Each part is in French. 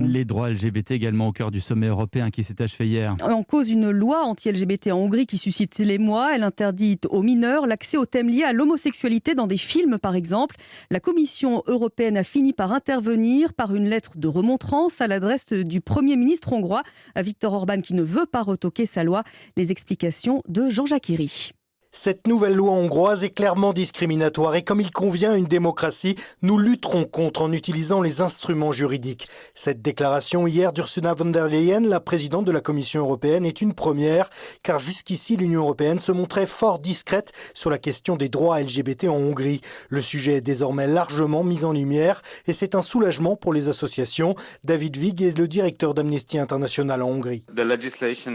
Les droits LGBT également au cœur du sommet européen qui s'est achevé hier. En cause, une loi anti-LGBT en Hongrie qui suscite l'émoi. Elle interdit aux mineurs l'accès aux thèmes liés à l'homosexualité dans des films, par exemple. La Commission européenne a fini par intervenir par une lettre de remontrance à l'adresse du Premier ministre hongrois, Viktor Orban, qui ne veut pas retoquer sa loi. Les explications de Jean-Jacques Herry. Cette nouvelle loi hongroise est clairement discriminatoire et comme il convient à une démocratie, nous lutterons contre en utilisant les instruments juridiques. Cette déclaration hier d'Ursula von der Leyen, la présidente de la Commission européenne, est une première, car jusqu'ici l'Union européenne se montrait fort discrète sur la question des droits LGBT en Hongrie. Le sujet est désormais largement mis en lumière et c'est un soulagement pour les associations. David Vig est le directeur d'Amnesty International en Hongrie.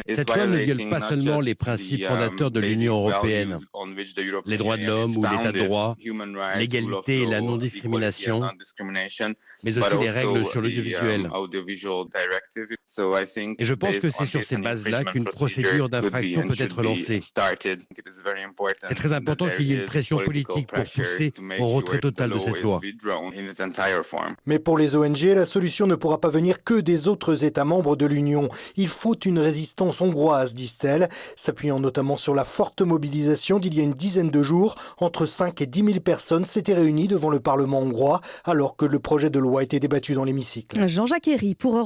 Cette loi ne viole pas seulement les principes fondateurs de l'Union européenne, les droits de l'homme ou l'état de droit, l'égalité et la non-discrimination, mais aussi les règles sur l'audiovisuel. Et je pense que c'est sur ces bases-là qu'une procédure d'infraction peut être lancée. C'est très important qu'il y ait une pression politique pour pousser au retrait total de cette loi. Mais pour les ONG, la solution ne pourra pas venir que des autres États membres de l'Union. Il faut une résistance hongroise, disent-elles, s'appuyant notamment sur la forte mobilisation d'il y a une dizaine de jours. Entre 5 et 10 000 personnes s'étaient réunies devant le Parlement hongrois alors que le projet de loi était débattu dans l'hémicycle. Jean-Jacques Herry pour Europe.